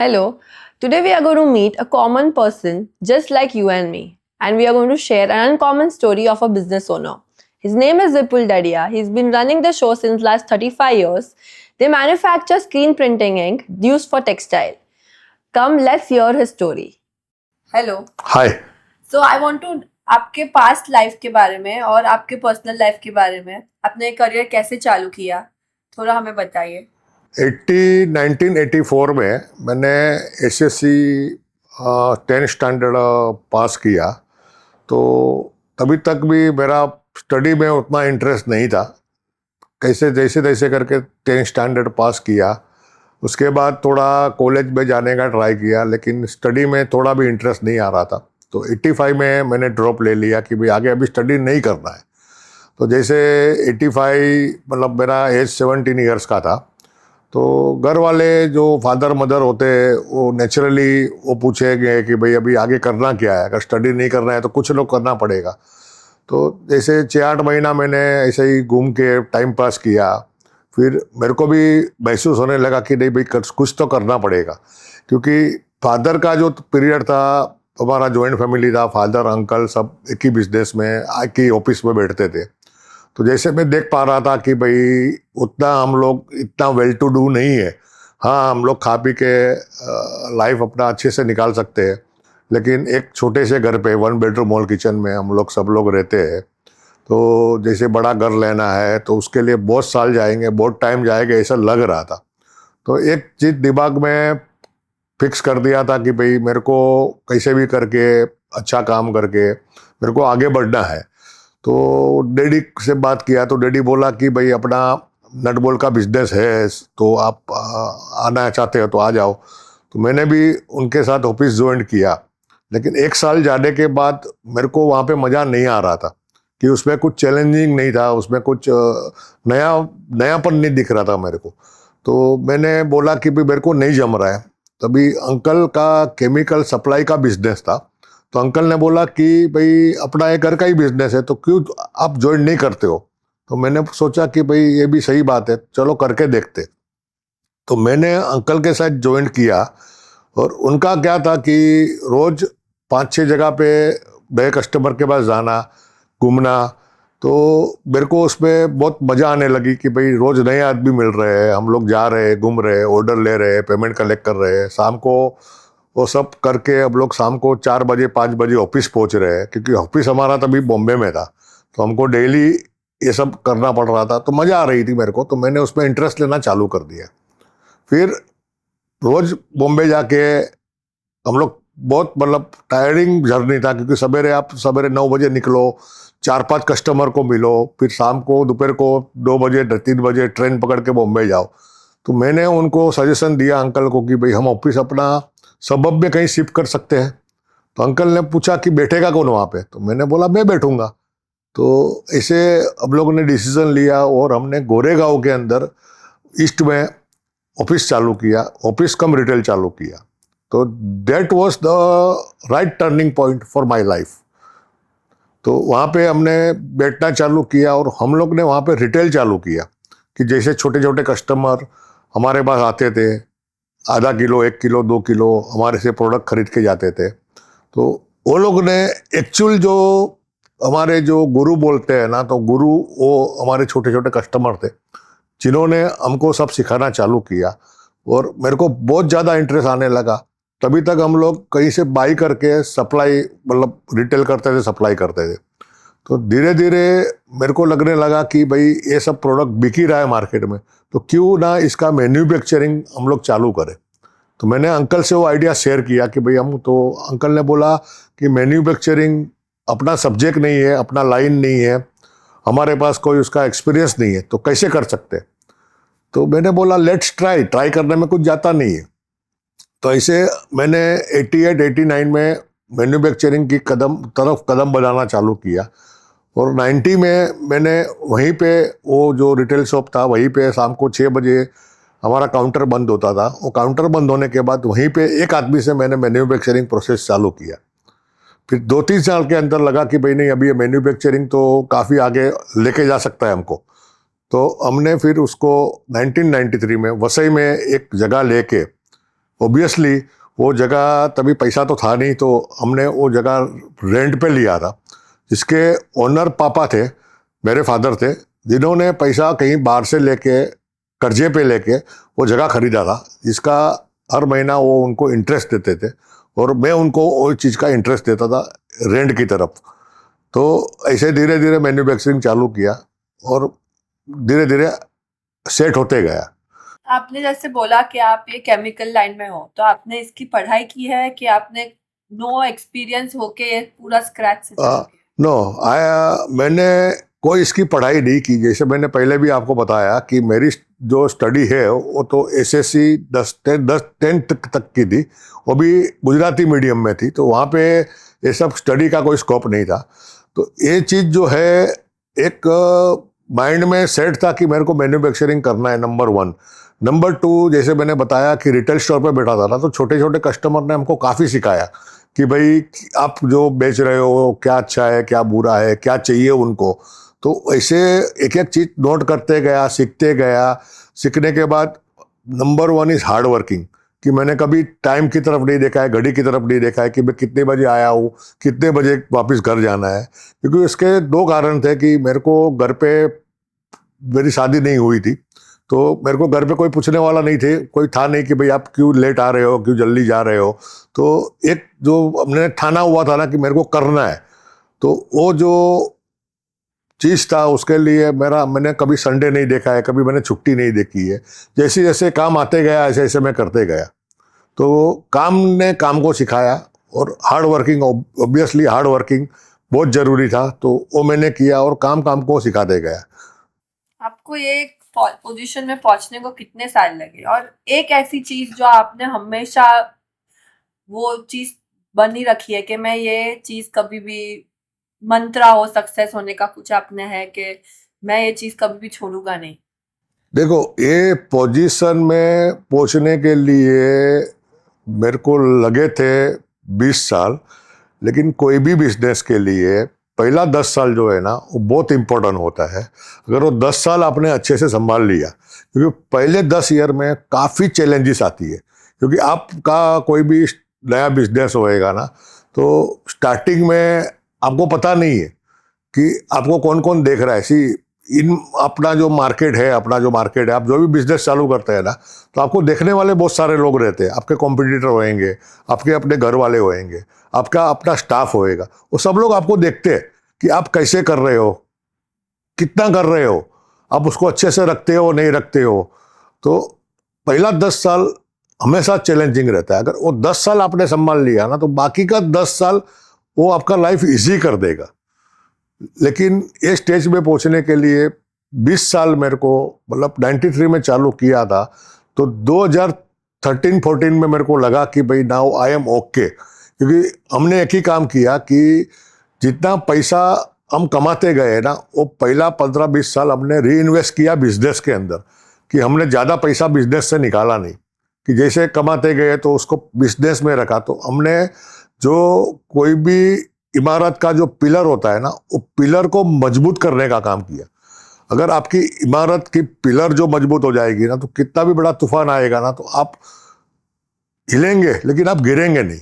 Hello. Today we are going to meet a common person just like you and me, and we are going to share an uncommon story of a business owner. His name is Vipul Dadia. He's been running the show since last 35 years. They manufacture screen printing ink used for textile. Come, let's hear his story. Hello. Hi. So I want to आपके past life के बारे में और आपके personal life के बारे में, आपने करियर कैसे चालू किया, थोड़ा हमें बताइए। 1984 में मैंने एसएससी 10 स्टैंडर्ड पास किया। तो तभी तक भी मेरा स्टडी में उतना इंटरेस्ट नहीं था। कैसे जैसे तैसे करके 10 स्टैंडर्ड पास किया। उसके बाद थोड़ा कॉलेज में जाने का ट्राई किया, लेकिन स्टडी में थोड़ा भी इंटरेस्ट नहीं आ रहा था। तो 85 में मैंने ड्रॉप ले लिया कि भाई आगे अभी स्टडी नहीं करना है। तो जैसे 85 मतलब मेरा एज 17 ईयर्स का था, तो घर वाले जो फादर मदर होते हैं वो नेचुरली वो पूछेंगे कि भाई अभी आगे करना क्या है। अगर स्टडी नहीं करना है तो कुछ लोग करना पड़ेगा। तो जैसे 6-8 महीना मैंने ऐसे ही घूम के टाइम पास किया। फिर मेरे को भी महसूस होने लगा कि नहीं भाई कुछ तो करना पड़ेगा, क्योंकि फादर का जो पीरियड था, हमारा जॉइंट फैमिली था, फादर अंकल सब एक ही बिजनेस में एक ही ऑफिस में बैठते थे। तो जैसे मैं देख पा रहा था कि भाई उतना हम लोग इतना वेल टू डू नहीं है। हाँ, हम लोग खा पी के लाइफ अपना अच्छे से निकाल सकते हैं, लेकिन एक छोटे से घर पे 1 बेडरूम हॉल किचन में हम लोग सब लोग रहते हैं। तो जैसे बड़ा घर लेना है तो उसके लिए बहुत साल जाएंगे, बहुत टाइम जाएगा, ऐसा लग रहा था। तो एक चीज़ दिमाग में फिक्स कर दिया था कि भाई मेरे को कैसे भी करके अच्छा काम करके मेरे को आगे बढ़ना है। तो डैडी से बात किया तो डैडी बोला कि भाई अपना नट बोल्ट का बिजनेस है, तो आप आना चाहते हो तो आ जाओ। तो मैंने भी उनके साथ ऑफिस ज्वाइन किया, लेकिन 1 साल जाने के बाद मेरे को वहाँ पे मज़ा नहीं आ रहा था कि उसमें कुछ चैलेंजिंग नहीं था, उसमें कुछ नयापन नहीं दिख रहा था मेरे को। तो मैंने बोला कि भाई मेरे को नहीं जम रहा है। तभी अंकल का केमिकल सप्लाई का बिजनेस था। तो अंकल ने बोला कि भाई अपना एक घर का ही बिजनेस है, तो क्यों आप ज्वाइन नहीं करते हो। तो मैंने सोचा कि भाई ये भी सही बात है, चलो करके देखते। तो मैंने अंकल के साथ ज्वाइन किया, और उनका क्या था कि रोज 5-6 जगह पे नए कस्टमर के पास जाना, घूमना। तो मेरे को उसमें बहुत मज़ा आने लगी कि भाई रोज नए आदमी मिल रहे हैं, हम लोग जा रहे हैं, घूम रहे हैं, ऑर्डर ले रहे हैं, पेमेंट कलेक्ट कर रहे हैं। शाम को वो सब करके अब लोग शाम को 4 बजे 5 बजे ऑफिस पहुंच रहे हैं, क्योंकि ऑफिस हमारा तभी बॉम्बे में था। तो हमको डेली ये सब करना पड़ रहा था। तो मज़ा आ रही थी मेरे को, तो मैंने उसमें इंटरेस्ट लेना चालू कर दिया। फिर रोज बॉम्बे जाके हम लोग बहुत मतलब टायरिंग जर्नी था, क्योंकि सवेरे 9 बजे निकलो, 4-5 कस्टमर को मिलो, फिर शाम को दोपहर को 2 बजे 3 बजे ट्रेन पकड़ के बॉम्बे जाओ। तो मैंने उनको सजेशन दिया अंकल को कि भाई हम ऑफिस अपना सबब में कहीं शिफ्ट कर सकते हैं। तो अंकल ने पूछा कि बैठेगा कौन वहाँ पे। तो मैंने बोला मैं बैठूंगा। तो ऐसे हम लोगों ने डिसीजन लिया, और हमने गोरेगांव के अंदर ईस्ट में ऑफिस चालू किया, ऑफिस कम रिटेल चालू किया। तो that was the right turning point for my life. तो वहाँ पे हमने बैठना चालू किया, और हम लोग ने वहाँ पे रिटेल चालू किया कि जैसे छोटे छोटे कस्टमर हमारे पास आते थे, आधा किलो 1 किलो 2 किलो हमारे से प्रोडक्ट खरीद के जाते थे। तो वो लोग ने एक्चुअल जो हमारे जो गुरु बोलते हैं ना, तो गुरु वो हमारे छोटे छोटे कस्टमर थे, जिन्होंने हमको सब सिखाना चालू किया। और मेरे को बहुत ज़्यादा इंटरेस्ट आने लगा। तभी तक हम लोग कहीं से बाई करके सप्लाई मतलब रिटेल करते थे, सप्लाई करते थे। तो धीरे धीरे मेरे को लगने लगा कि भाई ये सब प्रोडक्ट बिक ही रहा है मार्केट में, तो क्यों ना इसका मैन्युफैक्चरिंग हम लोग चालू करें। तो मैंने अंकल से वो आइडिया शेयर किया कि भाई हम, तो अंकल ने बोला कि मैन्युफैक्चरिंग अपना सब्जेक्ट नहीं है, अपना लाइन नहीं है, हमारे पास कोई उसका एक्सपीरियंस नहीं है, तो कैसे कर सकते। तो मैंने बोला लेट्स ट्राई करने में कुछ जाता नहीं है। तो ऐसे मैंने 88-89 में मैन्युफैक्चरिंग की तरफ कदम बढ़ाना चालू किया। और 90 में मैंने वहीं पे वो जो रिटेल शॉप था, वहीं पे शाम को 6 बजे हमारा काउंटर बंद होता था। वो काउंटर बंद होने के बाद वहीं पे एक आदमी से मैंने मैन्युफैक्चरिंग प्रोसेस चालू किया। फिर 2-3 साल के अंदर लगा कि भाई नहीं, अभी ये मैन्युफैक्चरिंग तो काफ़ी आगे लेके जा सकता है हमको। तो हमने फिर उसको 1993 में वसई में एक जगह लेके ऑब्वियसली वो जगह तभी पैसा तो था नहीं, तो हमने वो जगह रेंट पे लिया था, जिसके ओनर पापा थे, मेरे फादर थे, जिन्होंने पैसा कहीं बाहर से लेके कर्जे पे लेके वो जगह खरीदा था, जिसका हर महीना वो उनको इंटरेस्ट देते थे और मैं उनको वो चीज़ का इंटरेस्ट देता था रेंट की तरफ। तो ऐसे धीरे धीरे मैन्युफैक्चरिंग चालू किया और धीरे धीरे सेट होते गया। आपने जैसे बोला कि आप ये केमिकल लाइन में हो, तो आपने इसकी पढ़ाई की है कि आपने नो एक्सपीरियंस होके ये पूरा स्क्रैच से चालू किया? नो, आया मैंने कोई इसकी पढ़ाई नहीं की। जैसे मैंने पहले भी आपको बताया कि मेरी जो स्टडी है वो तो एसएससी 10th तक की थी, वो भी गुजराती मीडियम में थी, तो वहाँ पे ये सब स्टडी का कोई स्कोप नहीं था। तो ये चीज़ जो है एक माइंड में सेट था कि मेरे को मैन्युफैक्चरिंग करना है, नंबर 1। नंबर 2, जैसे मैंने बताया कि रिटेल स्टोर पे बैठा था ना, तो छोटे छोटे कस्टमर ने हमको काफ़ी सिखाया कि भाई आप जो बेच रहे हो क्या अच्छा है, क्या बुरा है, क्या चाहिए उनको। तो ऐसे एक एक चीज़ नोट करते गया, सीखते गया। सीखने के बाद नंबर 1 इज़ हार्ड वर्किंग, कि मैंने कभी टाइम की तरफ नहीं देखा है, घड़ी की तरफ नहीं देखा है कि मैं कितने बजे आया हूँ, कितने बजे वापस घर जाना है। क्योंकि इसके 2 कारण थे कि मेरे को घर पे, मेरी शादी नहीं हुई थी, तो मेरे को घर पे कोई पूछने वाला नहीं थे, कोई था नहीं कि भाई आप क्यों लेट आ रहे हो, क्यों जल्दी जा रहे हो। तो एक जो हमने ठाना हुआ था ना कि मेरे को करना है, तो वो जो चीज़ था उसके लिए मैंने कभी संडे नहीं देखा है, कभी मैंने छुट्टी नहीं देखी है। जैसे जैसे काम आते गया ऐसे ऐसे मैं करते गया। तो काम ने काम को सिखाया, और hard working, obviously hard working बहुत ज़रूरी था, तो वो मैंने किया और काम काम को सिखाते गया। आपको ये पोजीशन में पहुंचने को कितने साल लगे, और एक ऐसी चीज जो आपने हमेशा वो चीज बनी रखी है कि मैं ये चीज कभी भी, मंत्रा हो सक्सेस होने का कुछ आपने है कि मैं ये चीज कभी भी छोड़ूंगा नहीं? देखो, ये पोजीशन में पहुंचने के लिए मेरे को लगे थे 20 साल, लेकिन कोई भी बिजनेस के लिए पहला 10 साल जो है ना वो बहुत इम्पोर्टेंट होता है। अगर वो 10 साल आपने अच्छे से संभाल लिया, क्योंकि पहले 10 ईयर में काफ़ी चैलेंजेस आती है, क्योंकि आपका कोई भी नया बिजनेस होएगा ना, तो स्टार्टिंग में आपको पता नहीं है कि आपको कौन कौन देख रहा है। अपना जो मार्केट है, आप जो भी बिजनेस चालू करते हैं ना, तो आपको देखने वाले बहुत सारे लोग रहते हैं। आपके कॉम्पिटिटर होएंगे, आपके अपने घर वाले होएंगे, आपका अपना स्टाफ होएगा, वो सब लोग आपको देखते हैं कि आप कैसे कर रहे हो, कितना कर रहे हो, आप उसको अच्छे से रखते हो नहीं रखते हो। तो पहला 10 साल हमेशा चैलेंजिंग रहता है। अगर वो 10 साल आपने संभाल लिया ना, तो बाकी का 10 साल वो आपका लाइफ इजी कर देगा। लेकिन ये स्टेज में पहुंचने के लिए 20 साल मेरे को, मतलब 93 में चालू किया था, तो 2013-14 में मेरे को लगा कि भाई नाउ आई एम ओके। क्योंकि हमने एक ही काम किया कि जितना पैसा हम कमाते गए ना, वो पहला 15-20 साल हमने री इन्वेस्ट किया बिजनेस के अंदर, कि हमने ज़्यादा पैसा बिजनेस से निकाला नहीं, कि जैसे कमाते गए तो उसको बिजनेस में रखा। तो हमने जो कोई भी इमारत का जो पिलर होता है ना, वो पिलर को मजबूत करने का काम किया। अगर आपकी इमारत की पिलर जो मजबूत हो जाएगी ना, तो कितना भी बड़ा तूफान आएगा ना, तो आप हिलेंगे लेकिन आप गिरेंगे नहीं।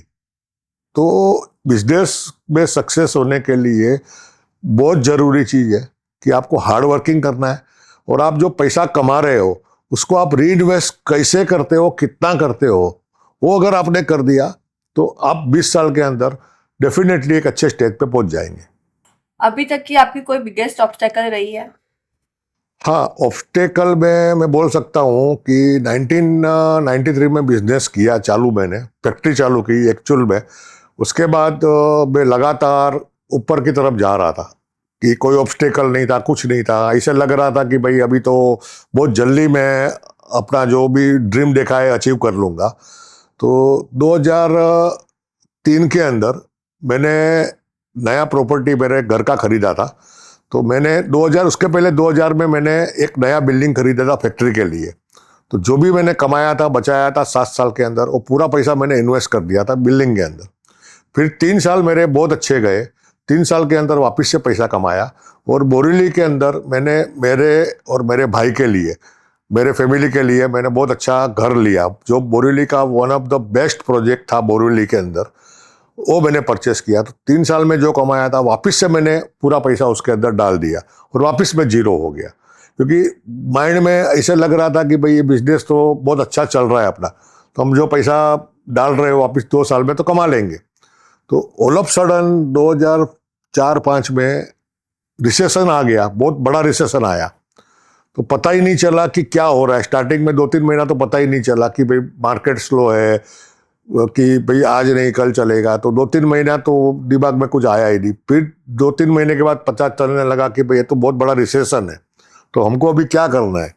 तो बिजनेस में सक्सेस होने के लिए बहुत ज़रूरी चीज़ है कि आपको हार्ड वर्किंग करना है, और आप जो पैसा कमा रहे हो उसको आप री इन्वेस्ट कैसे करते हो, कितना करते हो, वो अगर आपने कर दिया तो आप 20 साल के अंदर डेफिनेटली एक अच्छे स्टेज पे पहुंच जाएंगे। अभी तक की आपकी कोई बिगेस्ट ऑब्स्टेकल रही है? हाँ, ऑब्स्टेकल में मैं बोल सकता हूँ कि 1993 में बिजनेस किया चालू, मैंने फैक्ट्री चालू की एक्चुअल में। उसके बाद मैं लगातार ऊपर की तरफ जा रहा था, कि कोई ऑब्स्टेकल नहीं था, कुछ नहीं था। ऐसे लग रहा था कि भाई अभी तो बहुत जल्दी मैं अपना जो भी ड्रीम देखा है अचीव कर लूँगा। तो 2003 के अंदर मैंने नया प्रॉपर्टी मेरे घर का खरीदा था। तो मैंने 2000, उसके पहले 2000 में मैंने एक नया बिल्डिंग खरीदा था फैक्ट्री के लिए। तो जो भी मैंने कमाया था, बचाया था 7 साल के अंदर, वो पूरा पैसा मैंने इन्वेस्ट कर दिया था बिल्डिंग के अंदर। फिर 3 साल मेरे बहुत अच्छे गए। 3 साल के अंदर वापस से पैसा कमाया, और बोरीली के अंदर मैंने मेरे और मेरे भाई के लिए मेरे फैमिली के लिए मैंने बहुत अच्छा घर लिया, जो बोरीवली का one of the best project था बोरीवली के अंदर, वो मैंने परचेस किया। तो 3 साल में जो कमाया था वापस से मैंने पूरा पैसा उसके अंदर डाल दिया और वापस में जीरो हो गया, क्योंकि माइंड में ऐसे लग रहा था कि भाई ये बिजनेस तो बहुत अच्छा चल रहा है अपना, तो हम जो पैसा डाल रहे हो वापस 2 साल में तो कमा लेंगे। तो ऑल ऑफ सडन 2004-5 में रिसेशन आ गया, बहुत बड़ा रिसेशन आया। तो पता ही नहीं चला कि क्या हो रहा है। स्टार्टिंग में 2-3 महीना तो पता ही नहीं चला कि भाई मार्केट स्लो है, कि भाई आज नहीं कल चलेगा। तो 2-3 महीना तो दिमाग में कुछ आया ही नहीं। फिर 2-3 महीने के बाद पता चलने लगा कि भाई ये तो बहुत बड़ा रिसेशन है, तो हमको अभी क्या करना है।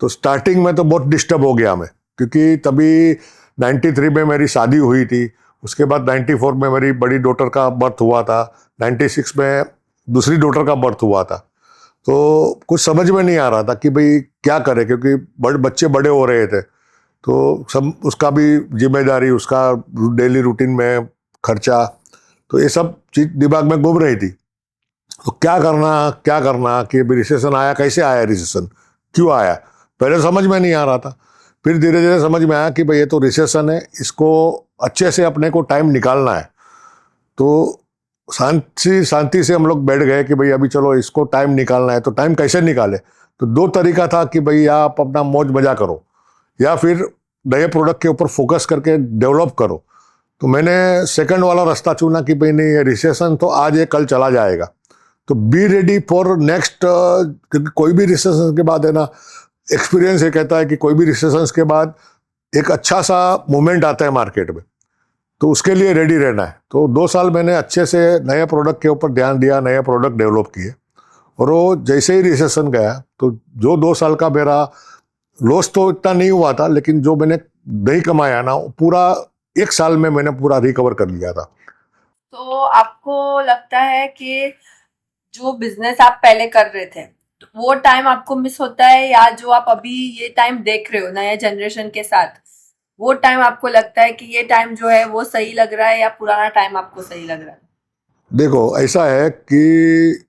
तो स्टार्टिंग में तो बहुत डिस्टर्ब हो गया मैं, क्योंकि तभी 93 में मेरी शादी हुई थी, उसके बाद 94 में मेरी बड़ी डॉटर का बर्थ हुआ था, 96 में दूसरी डॉटर का बर्थ हुआ था। तो कुछ समझ में नहीं आ रहा था कि भाई क्या करें, क्योंकि बच्चे बड़े हो रहे थे, तो सब उसका भी जिम्मेदारी, उसका डेली रूटीन में खर्चा, तो ये सब चीज दिमाग में घूम रही थी। तो क्या करना कि रिसेशन आया, कैसे आया रिसेशन, क्यों आया, पहले समझ में नहीं आ रहा था। फिर धीरे धीरे समझ में आया कि भाई ये तो रिसेशन है, इसको अच्छे से अपने को टाइम निकालना है। तो शांति से हम लोग बैठ गए कि भाई अभी चलो इसको टाइम निकालना है। तो टाइम कैसे निकाले, तो 2 तरीका था कि भाई या आप अपना मौज मजा करो, या फिर नए प्रोडक्ट के ऊपर फोकस करके डेवलप करो। तो मैंने सेकंड वाला रास्ता चुना कि भाई नहीं, ये रिसेशन तो आज है कल चला जाएगा, तो बी रेडी फॉर नेक्स्ट। क्योंकि कोई भी रिसेशन के बाद है ना, एक्सपीरियंस ये कहता है कि कोई भी रिसेशन के बाद एक अच्छा सा मूवमेंट आता है मार्केट में, तो उसके लिए रेडी रहना है। तो 2 साल मैंने अच्छे से नए प्रोडक्ट के ऊपर ध्यान दिया, नए प्रोडक्ट डेवलप किए, और वो जैसे ही रिसेशन गया तो जो 2 साल का मेरा लॉस तो इतना नहीं हुआ था, लेकिन जो मैंने नहीं कमाया ना, पूरा 1 साल में मैंने पूरा रिकवर कर लिया था। तो आपको लगता है कि जो बिजनेस आप पहले कर रहे थे तो वो टाइम आपको मिस होता है, या जो आप अभी ये टाइम देख रहे हो नए जनरेशन के साथ, वो टाइम आपको लगता है कि ये टाइम जो है वो सही लग रहा है, या पुराना टाइम आपको सही लग रहा है? देखो ऐसा है कि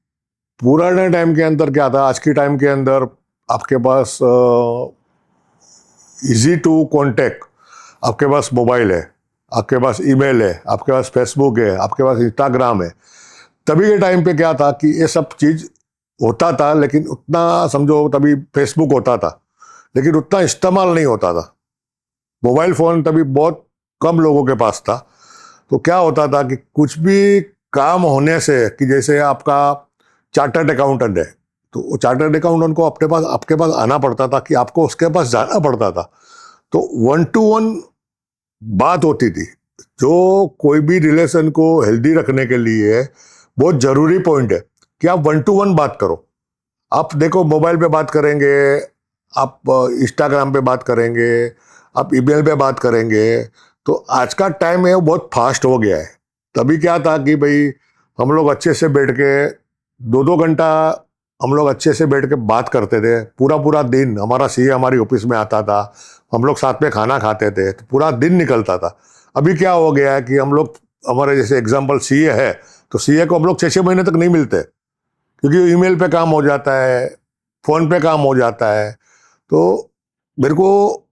पुराने टाइम के अंदर क्या था, आज के टाइम के अंदर आपके पास इजी टू कॉन्टेक्ट, आपके पास मोबाइल है, आपके पास ईमेल है, आपके पास फेसबुक है, आपके पास इंस्टाग्राम है। तभी के टाइम पे क्या था कि ये सब चीज़ होता था, लेकिन उतना समझो, तभी फेसबुक होता था लेकिन उतना इस्तेमाल नहीं होता था। मोबाइल फ़ोन तभी बहुत कम लोगों के पास था। तो क्या होता था कि कुछ भी काम होने से, कि जैसे आपका चार्टर्ड अकाउंटेंट है, तो वो चार्टर्ड अकाउंटेंट को आपके पास आना पड़ता था, कि आपको उसके पास जाना पड़ता था। तो 1 to 1 बात होती थी, जो कोई भी रिलेशन को हेल्दी रखने के लिए बहुत जरूरी पॉइंट है कि आप 1 to 1 बात करो। आप देखो, मोबाइल पे बात करेंगे, आप इंस्टाग्राम पे बात करेंगे, आप ईमेल पे बात करेंगे, तो आज का टाइम है वो बहुत फास्ट हो गया है। तभी क्या था कि भाई हम लोग अच्छे से बैठ के 2-2 घंटा हम लोग अच्छे से बैठ के बात करते थे। पूरा पूरा दिन हमारा सीए हमारी ऑफिस में आता था, हम लोग साथ में खाना खाते थे, तो पूरा दिन निकलता था। अभी क्या हो गया है कि हम लोग, हमारे जैसे एग्जाम्पल सीए है, तो सीए को हम लोग 6-6 महीने तक नहीं मिलते, क्योंकि ईमेल पे काम हो जाता है, फ़ोन पे काम हो जाता है। तो मेरे को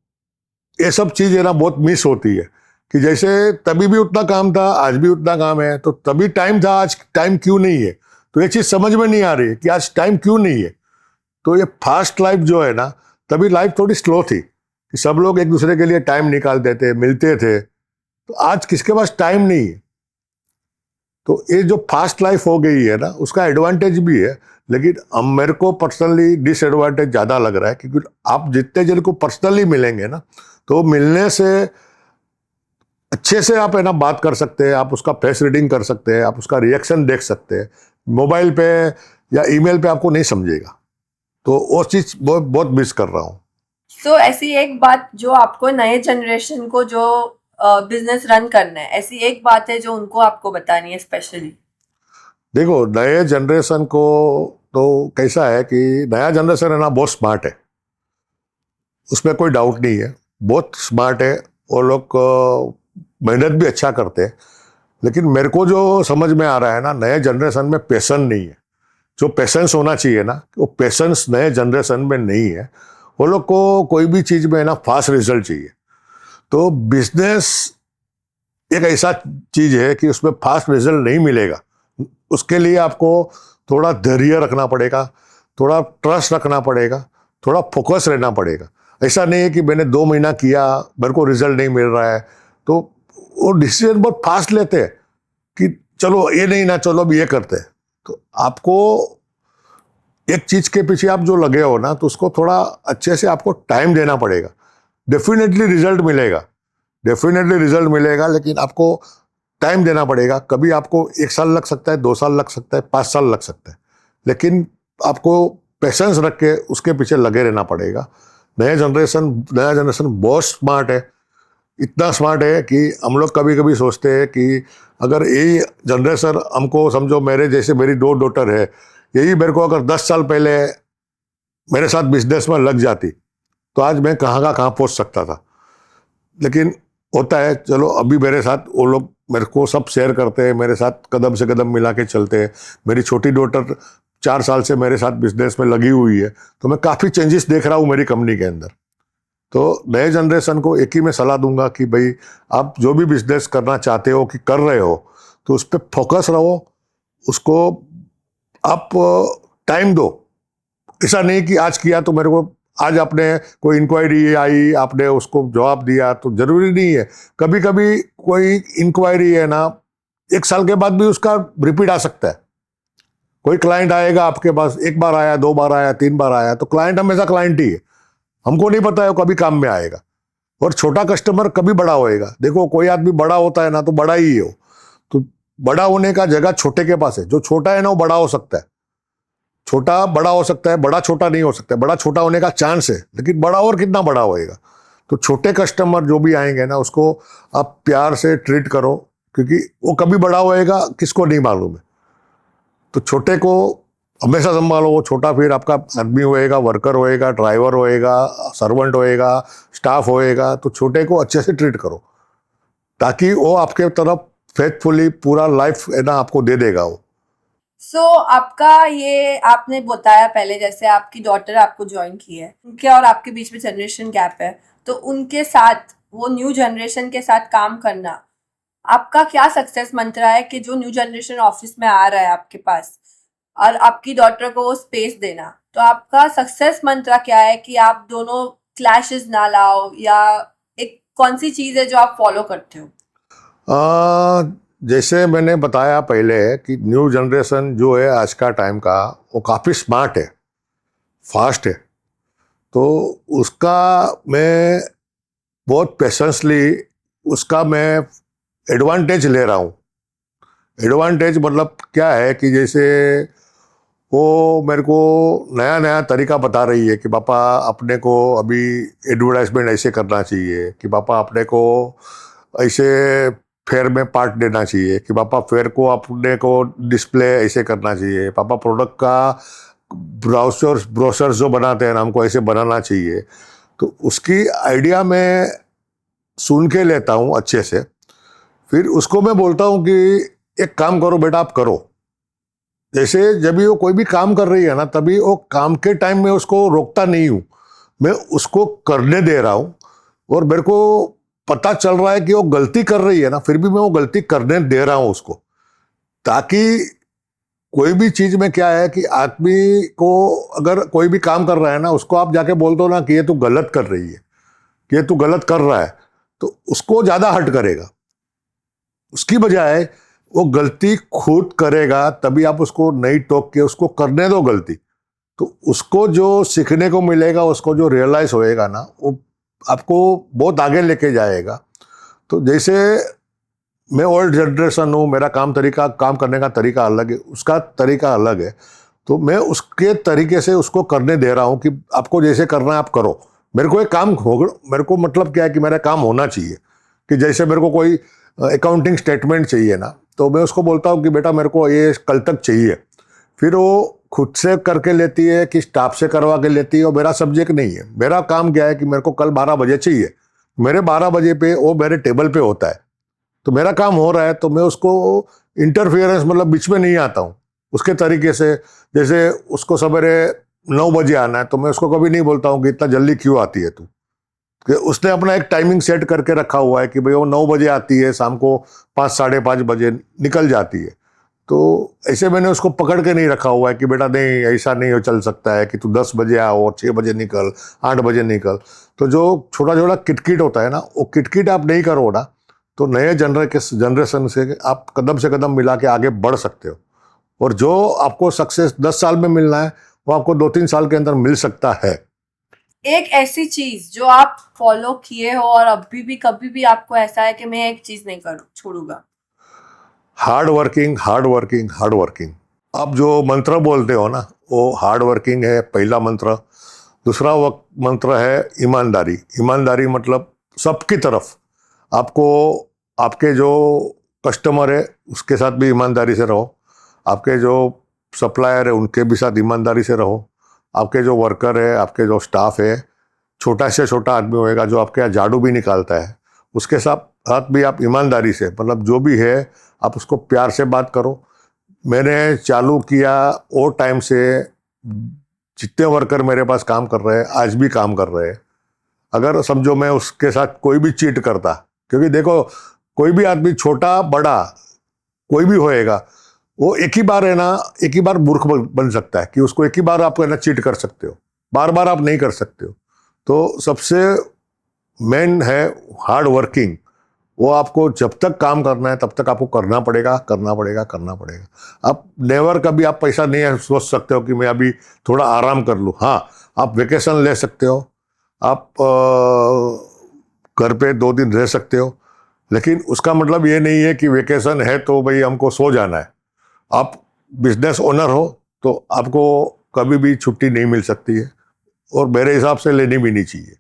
ये सब चीज़ है ना बहुत मिस होती है, कि जैसे तभी भी उतना काम था, आज भी उतना काम है, तो तभी टाइम था, आज टाइम क्यों नहीं है। तो ये चीज़ समझ में नहीं आ रही कि आज टाइम क्यों नहीं है। तो ये फास्ट लाइफ जो है ना, तभी लाइफ थोड़ी स्लो थी, कि सब लोग एक दूसरे के लिए टाइम निकालते थे, मिलते थे। तो आज किसके पास टाइम नहीं है। तो ये जो फास्ट लाइफ हो गई है ना, उसका एडवांटेज भी है, लेकिन अब मेरे को पर्सनली डिसएडवांटेज ज़्यादा लग रहा है, क्योंकि आप जितने जन को पर्सनली मिलेंगे ना, तो मिलने से अच्छे से आप है ना बात कर सकते हैं, आप उसका फेस रीडिंग कर सकते हैं, आप उसका रिएक्शन देख सकते हैं। मोबाइल पे या ईमेल पे आपको नहीं समझेगा। तो वो चीज़ बहुत बहुत मिस कर रहा हूँ। तो ऐसी एक बात जो आपको नए जनरेशन को जो बिजनेस रन करना है, ऐसी एक बात है जो उनको आपको बतानी है स्पेशली? देखो, नए जनरेशन को तो कैसा है कि नया जनरेशन है ना बहुत स्मार्ट है, उसमें कोई डाउट नहीं है, बहुत स्मार्ट है। वो लोग मेहनत भी अच्छा करते हैं, लेकिन मेरे को जो समझ में आ रहा है ना, नए जनरेशन में पैशन नहीं है। जो पेशेंस होना चाहिए ना, वो पेशेंस नए जनरेशन में नहीं है। वो लोग को कोई भी चीज़ में ना फास्ट रिजल्ट चाहिए। तो बिजनेस एक ऐसा चीज़ है कि उसमें फास्ट रिजल्ट नहीं मिलेगा। उसके लिए आपको थोड़ा धैर्य रखना पड़ेगा, थोड़ा ट्रस्ट रखना पड़ेगा, थोड़ा फोकस रहना पड़ेगा। ऐसा नहीं है कि मैंने 2 महीना किया, मेरे को रिजल्ट नहीं मिल रहा है, तो वो डिसीजन बहुत फास्ट लेते हैं कि चलो ये नहीं ना, चलो अब ये करते हैं। तो आपको एक चीज़ के पीछे आप जो लगे हो ना, तो उसको थोड़ा अच्छे से आपको टाइम देना पड़ेगा। डेफिनेटली रिजल्ट मिलेगा, डेफिनेटली रिजल्ट मिलेगा, लेकिन आपको टाइम देना पड़ेगा। कभी आपको 1 साल लग सकता है, 2 साल लग सकता है, 5 साल लग सकता है, लेकिन आपको पेशेंस रख के उसके पीछे लगे रहना पड़ेगा। नया जनरेशन बहुत स्मार्ट है, इतना स्मार्ट है कि हम लोग कभी कभी सोचते हैं कि अगर यही जनरेशन हमको, समझो मेरे जैसे मेरी 2 डॉटर है, यही मेरे को अगर 10 साल पहले मेरे साथ बिजनेस में लग जाती तो आज मैं कहाँ का कहाँ पहुँच सकता था। लेकिन होता है, चलो अभी मेरे साथ वो लोग मेरे को सब शेयर करते हैं, मेरे साथ कदम से कदम मिला के चलते हैं। मेरी छोटी डॉटर 4 साल से मेरे साथ बिजनेस में लगी हुई है, तो मैं काफ़ी चेंजेस देख रहा हूँ मेरी कंपनी के अंदर। तो नए जनरेशन को एक ही मैं सलाह दूंगा कि भाई, आप जो भी बिजनेस करना चाहते हो कि कर रहे हो, तो उस पर फोकस रहो, उसको आप टाइम दो। ऐसा नहीं कि आज किया तो मेरे को, आज आपने कोई इंक्वायरी आई, आपने उसको जवाब दिया, तो जरूरी नहीं है। कभी कभी कोई इंक्वायरी है ना, 1 साल के बाद भी उसका रिपीट आ सकता है। कोई क्लाइंट आएगा आपके पास, 1 बार आया, 2 बार आया, 3 बार आया, तो क्लाइंट हमेशा क्लाइंट ही है। हमको नहीं पता है वो कभी काम में आएगा। और छोटा कस्टमर कभी बड़ा होएगा। देखो, कोई आदमी बड़ा होता है ना, तो बड़ा ही है वो। तो बड़ा होने का जगह छोटे के पास है। जो छोटा है ना, वो बड़ा हो सकता है, छोटा बड़ा हो सकता है, बड़ा छोटा नहीं हो सकता है। बड़ा छोटा होने का चांस है, लेकिन बड़ा और कितना बड़ा होएगा। तो छोटे कस्टमर जो भी आएंगे ना, उसको आप प्यार से ट्रीट करो, क्योंकि वो कभी बड़ा होएगा किसको नहीं मालूम है। तो छोटे को हमेशा संभालो। वो छोटा फिर आपका आदमी होएगा, वर्कर होएगा, ड्राइवर होएगा, सर्वेंट होएगा, स्टाफ होएगा। तो छोटे को अच्छे से ट्रीट करो, ताकि वो आपके तरफ फेथफुली पूरा लाइफ है ना आपको दे देगा वो। आपका ये आपने बताया पहले, जैसे आपकी डॉटर आपको ज्वाइन की है, उनके और आपके बीच में जनरेशन गैप है, तो उनके साथ, वो न्यू जनरेशन के साथ काम करना, आपका क्या सक्सेस मंत्र है कि जो न्यू जनरेशन ऑफिस में आ रहा है आपके पास, और आपकी डॉटर को वो स्पेस देना, तो आपका सक्सेस मंत्र क्या है कि आप दोनों क्लैशेस ना लाओ, या एक कौन सी चीज है जो आप फॉलो करते हो? जैसे मैंने बताया पहले कि न्यू जनरेशन जो है आज का टाइम का, वो काफ़ी स्मार्ट है, फास्ट है। तो उसका मैं बहुत पेशेंसली उसका मैं एडवांटेज ले रहा हूँ। एडवांटेज मतलब क्या है कि जैसे वो मेरे को नया नया तरीका बता रही है कि पापा अपने को अभी एडवर्टाइजमेंट ऐसे करना चाहिए, कि पापा अपने को ऐसे फेयर में पार्ट देना चाहिए, कि पापा फेयर को अपने को डिस्प्ले ऐसे करना चाहिए, पापा प्रोडक्ट का ब्रोशर्स जो बनाते हैं ना, हमको ऐसे बनाना चाहिए। तो उसकी आइडिया मैं सुन के लेता हूँ अच्छे से, फिर उसको मैं बोलता हूँ कि एक काम करो बेटा, आप करो। जैसे जब भी वो कोई भी काम कर रही है ना, तभी वो काम के टाइम में उसको रोकता नहीं हूँ, मैं उसको करने दे रहा हूँ। और मेरे को पता चल रहा है कि वो गलती कर रही है ना, फिर भी मैं वो गलती करने दे रहा हूँ उसको, ताकि कोई भी चीज में क्या है कि आदमी को अगर कोई भी काम कर रहा है ना, उसको आप जाके बोल दो ना कि ये तू गलत कर रही है, कि ये तू गलत कर रहा है, तो उसको ज्यादा हर्ट करेगा। उसकी बजाय वो गलती खुद करेगा, तभी आप उसको नहीं टोक के उसको करने दो गलती। तो उसको जो सीखने को मिलेगा, उसको जो रियलाइज होएगा ना, वो आपको बहुत आगे लेके जाएगा। तो जैसे मैं ओल्ड जनरेशन हूँ, मेरा काम करने का तरीका अलग है, उसका तरीका अलग है। तो मैं उसके तरीके से उसको करने दे रहा हूँ कि आपको जैसे करना है आप करो। मेरे को एक काम हो, मेरे को मतलब क्या है कि मेरा काम होना चाहिए। कि जैसे मेरे को कोई अकाउंटिंग स्टेटमेंट चाहिए ना, तो मैं उसको बोलता हूँ कि बेटा मेरे को ये कल तक चाहिए। फिर वो खुद से करके लेती है कि स्टाफ से करवा के लेती है, और मेरा सब्जेक्ट नहीं है। मेरा काम क्या है कि मेरे को कल 12 बजे चाहिए, मेरे 12 बजे पे वो मेरे टेबल पे होता है, तो मेरा काम हो रहा है, तो मैं उसको इंटरफियरेंस मतलब बीच में नहीं आता हूँ। उसके तरीके से, जैसे उसको सवेरे 9 बजे आना है, तो मैं उसको कभी नहीं बोलता हूँ कि इतना जल्दी क्यों आती है तू, कि उसने अपना एक टाइमिंग सेट करके रखा हुआ है कि भाई वो 9 बजे आती है, शाम को 5 साढ़े 5 बजे निकल जाती है। तो ऐसे मैंने उसको पकड़ के नहीं रखा हुआ है कि बेटा नहीं, ऐसा नहीं हो चल सकता है कि तू 10 बजे आओ और 6 बजे निकल, 8 बजे निकल। तो जो छोटा छोटा किटकिट होता है ना, वो किटकिट आप नहीं करो ना, तो नए जनरेशन से आप कदम से कदम मिला के आगे बढ़ सकते हो। और जो आपको सक्सेस 10 साल में मिलना है, वो आपको 2-3 साल के अंदर मिल सकता है। एक ऐसी चीज जो आप फॉलो किए हो और अभी भी कभी भी आपको ऐसा है कि मैं एक चीज नहीं करूँ छोड़ूंगा। Hard working, hard working, hard working. आप जो मंत्र बोलते हो ना, वो हार्ड वर्किंग है पहला मंत्र। दूसरा मंत्र है ईमानदारी। ईमानदारी मतलब सबकी तरफ आपको, आपके जो कस्टमर है उसके साथ भी ईमानदारी से रहो, आपके जो सप्लायर है उनके भी साथ ईमानदारी से रहो, आपके जो वर्कर है, आपके जो स्टाफ है, छोटा से छोटा आदमी होएगा जो आपके यहाँ झाड़ू भी निकालता है, उसके साथ भी आप ईमानदारी से, मतलब जो भी है आप उसको प्यार से बात करो। मैंने चालू किया वो टाइम से जितने वर्कर मेरे पास काम कर रहे हैं आज भी काम कर रहे हैं। अगर समझो मैं उसके साथ कोई भी चीट करता, क्योंकि देखो कोई भी आदमी छोटा बड़ा कोई भी होएगा, वो एक ही बार है ना, एक ही बार मूर्ख बन सकता है कि उसको एक ही बार आप है ना चीट कर सकते हो, बार बार आप नहीं कर सकते हो। तो सबसे मेन है हार्ड वर्किंग। वो आपको जब तक काम करना है तब तक आपको करना पड़ेगा, करना पड़ेगा, करना पड़ेगा। आप नेवर कभी आप पैसा नहीं सोच सकते हो कि मैं अभी थोड़ा आराम कर लूँ। हाँ, आप वेकेशन ले सकते हो, आप घर पे 2 दिन रह सकते हो, लेकिन उसका मतलब ये नहीं है कि वेकेशन है तो भाई हमको सो जाना है। आप बिजनेस ओनर हो तो आपको कभी भी छुट्टी नहीं मिल सकती है, और मेरे हिसाब से लेनी भी नहीं चाहिए।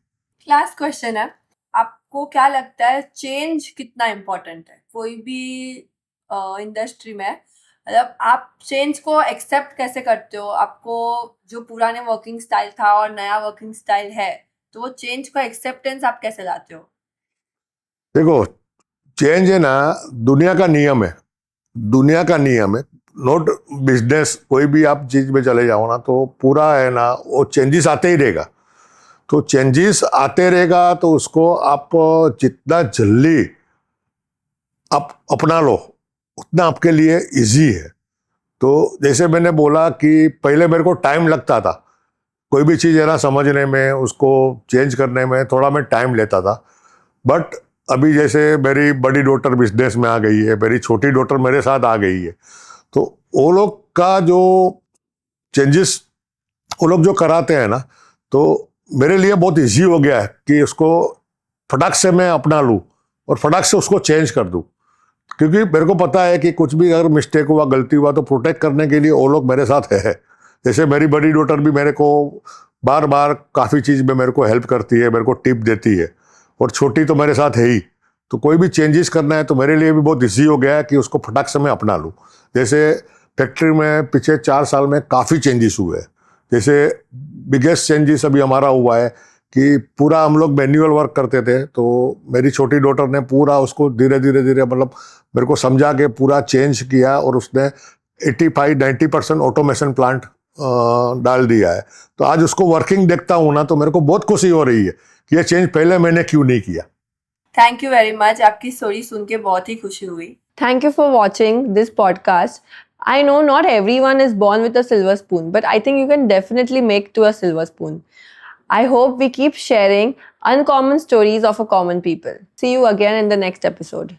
लास्ट क्वेश्चन है, आपको क्या लगता है चेंज कितना इम्पोर्टेंट है कोई भी इंडस्ट्री में? मतलब आप चेंज को एक्सेप्ट कैसे करते हो? आपको जो पुराने वर्किंग स्टाइल था और नया वर्किंग स्टाइल है, तो वो चेंज को एक्सेप्टेंस आप कैसे लाते हो? देखो, चेंज है ना, दुनिया का नियम है, दुनिया का नियम है। नोट बिजनेस, कोई भी आप चीज में चले जाओ ना तो पूरा है ना वो चेंजेस आते ही रहेगा। तो चेंजेस आते रहेगा तो उसको आप जितना जल्दी आप अपना लो उतना आपके लिए इजी है। तो जैसे मैंने बोला कि पहले मेरे को टाइम लगता था, कोई भी चीज़ है ना समझने में, उसको चेंज करने में थोड़ा मैं टाइम लेता था। बट अभी जैसे मेरी बड़ी डॉटर बिजनेस में आ गई है, मेरी छोटी डॉटर मेरे साथ आ गई है, तो वो लोग का जो चेंजेस वो लोग जो कराते हैं ना, तो मेरे लिए बहुत इजी हो गया है कि उसको फटाक से मैं अपना लूँ और फटाक से उसको चेंज कर दूँ। क्योंकि मेरे को पता है कि कुछ भी अगर मिस्टेक हुआ, गलती हुआ, तो प्रोटेक्ट करने के लिए वो लोग मेरे साथ है। जैसे मेरी बड़ी डॉटर भी मेरे को बार बार काफ़ी चीज़ में मेरे को हेल्प करती है, मेरे को टिप देती है, और छोटी तो मेरे साथ है ही। तो कोई भी चेंजेस करना है तो मेरे लिए भी बहुत ईजी हो गया है कि उसको फटाक से मैं अपना लूँ। जैसे फैक्ट्री में पिछले 4 साल में काफ़ी चेंजेस हुए हैं। जैसे बिगेस्ट चेंजेस अभी हमारा हुआ है कि पूरा हम लोग मैन्युअल वर्क करते थे, तो मेरी छोटी डॉटर ने पूरा उसको धीरे धीरे मतलब मेरे को समझा के पूरा चेंज किया, और उसने 85-90% ऑटोमेशन प्लांट डाल दिया है। तो आज उसको वर्किंग देखता हूँ ना तो मेरे को बहुत खुशी हो रही है कि ये चेंज पहले मैंने क्यों नहीं किया। थैंक यू वेरी मच, आपकी स्टोरी सुन के बहुत ही खुशी हुई। Thank you for watching this podcast. I know not everyone is born with a silver spoon, but I think you can definitely make to a silver spoon. I hope we keep sharing uncommon stories of a common people. See you again in the next episode.